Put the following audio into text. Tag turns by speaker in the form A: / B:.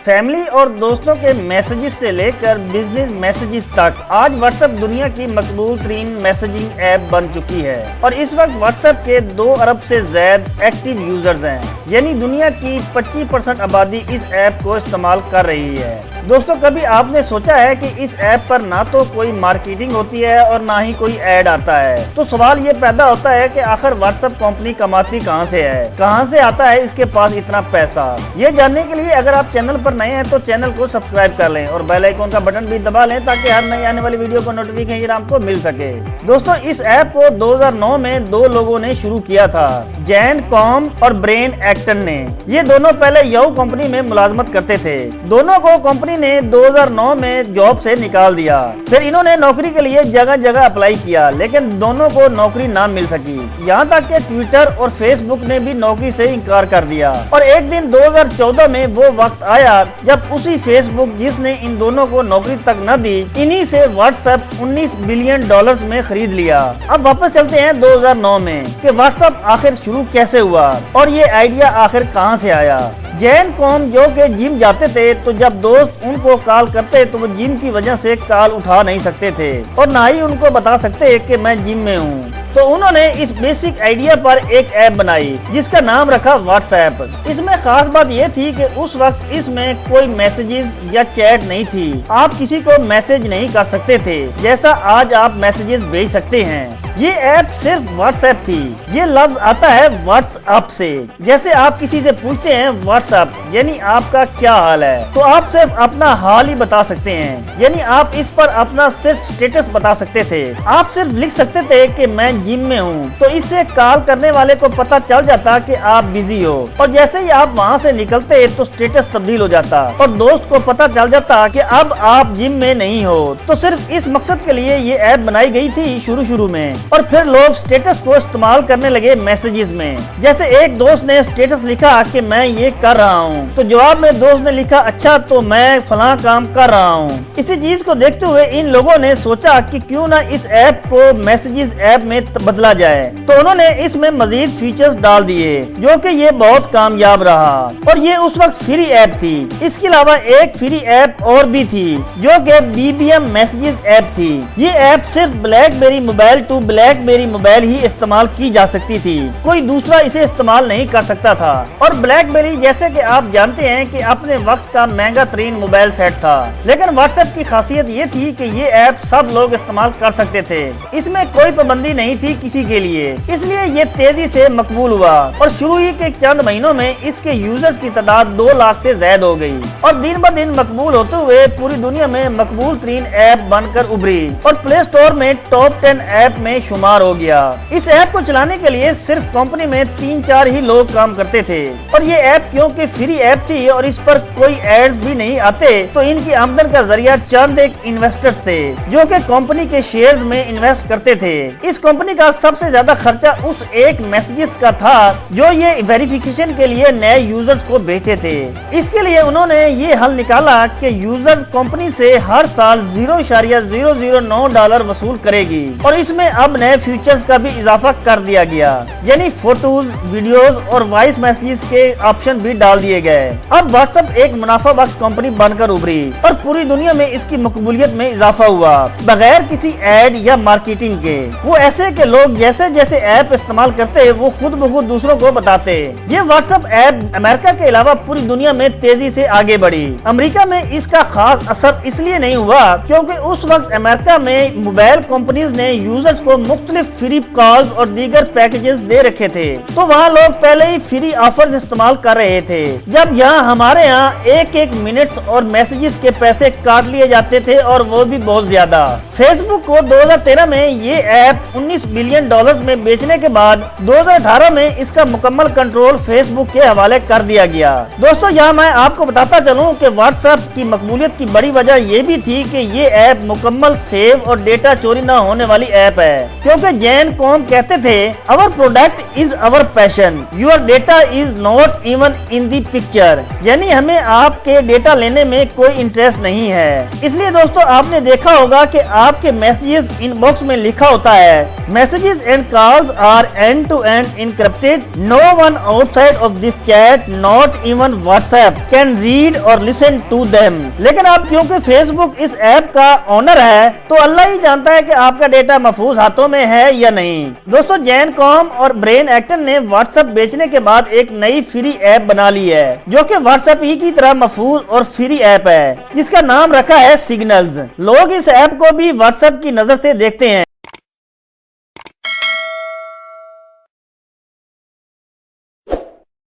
A: Family और दोस्तों के मैसेजेस से लेकर बिजनेस मैसेजेस तक आज व्हाट्सएप दुनिया की मकबूल तरीन मैसेजिंग ऐप बन चुकी है और इस वक्त व्हाट्सएप के 2 अरब से ज्यादा एक्टिव यूजर्स हैं। यानी दुनिया की 25% आबादी इस ऐप को इस्तेमाल कर रही है। दोस्तों, कभी आपने सोचा है कि इस ऐप पर ना तो कोई मार्केटिंग होती है और ना ही कोई ऐड आता है। तो सवाल ये पैदा होता है कि आखिर व्हाट्सएप कंपनी कमाती कहां से है, कहां से आता है इसके पास इतना पैसा। ये जानने के लिए अगर आप चैनल पर नए हैं तो चैनल को सब्सक्राइब कर लें और बेल आइकन का बटन भी दबा लें ताकि हर नई आने वाली वीडियो को नोटिफिकेशन आपको मिल सके। दोस्तों, इस ऐप को 2009 में 2 लोगों ने शुरू किया था, जैन कॉम और ब्रेन एक्टन ने। ये दोनों पहले याहू कंपनी में मुलाजमत करते थे। दोनों को कंपनी ने 2009 में जॉब से निकाल दिया। फिर इन्होंने नौकरी के लिए जगह जगह अप्लाई किया, लेकिन दोनों को नौकरी ना मिल सकी। यहाँ तक कि ट्विटर और फेसबुक ने भी नौकरी से इनकार कर दिया। और एक दिन 2014 में वो वक्त आया जब उसी फेसबुक जिसने इन दोनों को नौकरी तक न दी, इन्हीं से व्हाट्सएप $19 बिलियन में खरीद लिया। अब वापस चलते हैं 2009 में कि व्हाट्सएप आखिर शुरू कैसे हुआ और ये आइडिया आखिर कहाँ से आया। जैन कॉम जो कि जिम जाते थे, तो जब दोस्त उनको कॉल करते तो वो जिम की वजह से कॉल उठा नहीं सकते थे और ना ही उनको बता सकते कि मैं जिम में हूँ। तो उन्होंने इस बेसिक आइडिया पर एक ऐप बनाई जिसका नाम रखा व्हाट्सएप। इसमें खास बात यह थी कि उस वक्त इसमें कोई मैसेजेस या चैट नहीं थी। आप किसी को मैसेज नहीं कर सकते थे जैसा आज आप मैसेजेस भेज सकते हैं। ये ऐप सिर्फ व्हाट्सएप थी। ये लफ्ज आता है व्हाट्सएप से। जैसे आप किसी से पूछते हैं व्हाट्सएप यानी आपका क्या हाल है, तो आप सिर्फ अपना हाल ही बता सकते हैं। यानी आप इस पर अपना सिर्फ स्टेटस बता सकते थे। आप सिर्फ लिख सकते थे कि मैं जिम में हूँ, तो इससे कॉल करने वाले को पता चल जाता कि आप बिजी हो। और जैसे ही आप वहाँ से निकलते तो स्टेटस तब्दील हो जाता और दोस्त को पता चल जाता कि अब आप जिम में नहीं हो। तो सिर्फ इस मकसद के लिए ये ऐप बनाई गई थी शुरू में। और फिर लोग स्टेटस को इस्तेमाल करने लगे मैसेजेस में। जैसे एक दोस्त ने स्टेटस लिखा कि मैं ये कर रहा हूँ, तो जवाब में दोस्त ने लिखा अच्छा तो मैं फलां काम कर रहा हूँ। इसी चीज को देखते हुए इन लोगों ने सोचा कि क्यों ना इस ऐप को मैसेजेस ऐप में बदला जाए। तो उन्होंने इसमें मजीद फीचर्स डाल दिए जो कि ये बहुत कामयाब रहा। और ये उस वक्त फ्री ऐप थी। इसके अलावा एक फ्री ऐप और भी थी जो कि BBM मैसेजेस ऐप थी। ये ऐप सिर्फ BlackBerry mobile to BlackBerry mobile ही इस्तेमाल की जा सकती थी, कोई दूसरा इसे इस्तेमाल नहीं कर सकता था। और ब्लैकबेरी जैसे कि आप जानते हैं कि अपने वक्त का महंगा तरीन मोबाइल सेट था, लेकिन व्हाट्सएप की खासियत ये थी कि ये ऐप सब लोग इस्तेमाल कर सकते थे। इसमें कोई पाबंदी नहीं थी किसी के लिए, इसलिए ये तेजी से मकबूल हुआ और शुरू ही के चंद महीनों में इसके यूजर्स की तादाद 2 लाख से ज्यादा हो गई और दिन ब दिन मकबूल होते हुए पूरी दुनिया में मकबूल तरीन ऐप बनकर उभरी और प्ले स्टोर में टॉप 10 ऐप में शुमार हो गया। इस ऐप को चलाने के लिए सिर्फ कंपनी में 3-4 ही लोग काम करते थे और ये ऐप क्योंकि फ्री ऐप थी और इस पर कोई एड्स भी नहीं आते, तो इनकी आमदन का जरिया चंद एक इन्वेस्टर्स थे जो कि कंपनी के शेयर्स में इन्वेस्ट करते थे। इस कंपनी का सबसे ज्यादा खर्चा उस एक मैसेजेस का था जो ये वेरिफिकेशन के लिए नए यूजर्स को भेजते थे। इसके लिए उन्होंने ये हल निकाला कि यूजर कंपनी से हर साल $0.009 वसूल करेगी और इसमें अब नए फीचर्स का भी इजाफा कर दिया गया, यानी फोटोज, वीडियोस और वॉइस मैसेजेस के ऑप्शन भी डाल दिए गए। अब व्हाट्सएप एक मुनाफा बख्श कंपनी बनकर उभरी और पूरी दुनिया में इसकी मकबूलियत में इजाफा हुआ बगैर किसी एड या मार्केटिंग के। वो ऐसे के लोग जैसे जैसे ऐप इस्तेमाल करते वो खुद ब खुद दूसरों को बताते। ये व्हाट्सएप ऐप अमेरिका के अलावा पूरी दुनिया में तेजी से आगे बढ़ी। अमेरिका में इसका खास असर इसलिए नहीं हुआ क्योंकि उस वक्त अमेरिका में मोबाइल कंपनीज ने यूजर्स को मुख्तलिफ फ्री कॉल्स और दीगर पैकेजेस दे रखे थे, तो वहाँ लोग पहले ही फ्री ऑफर्स इस्तेमाल कर रहे थे। जब यहाँ हमारे यहाँ एक मिनट्स और मैसेजेस के पैसे काट लिए जाते थे और वो भी बहुत ज्यादा। फेसबुक को 2013 में ये ऐप $19 बिलियन में बेचने के बाद 2018 में इसका मुकम्मल कंट्रोल फेसबुक के हवाले कर दिया गया। दोस्तों, यहाँ मैं आपको बताता चलूं कि व्हाट्सएप की मकबूलियत की बड़ी वजह ये भी थी कि ये ऐप मुकम्मल सेव और डेटा चोरी न होने वाली ऐप है। क्योंकि जैन कॉम कहते थे अवर product is our passion, your data is not even in the picture, यानी हमें आपके डेटा लेने में कोई इंटरेस्ट नहीं है। इसलिए दोस्तों आपने देखा होगा कि आपके मैसेजेस इनबॉक्स में लिखा होता है messages and calls are end to end encrypted, no one outside of this chat not even WhatsApp can read or listen to them. लेकिन आप क्योंकि फेसबुक इस ऐप का ऑनर है तो अल्लाह ही जानता है कि आपका डेटा महफूज हाथों में है या नहीं। दोस्तों जैन कॉम और ब्रेन एक्टर ने व्हाट्सएप बेचने के बाद एक नई फ्री ऐप बना ली है जो कि व्हाट्सएप ही की तरह महफूज और फ्री ऐप है जिसका नाम रखा है सिग्नल्स। लोग इस ऐप को भी व्हाट्सएप की नजर से देखते हैं।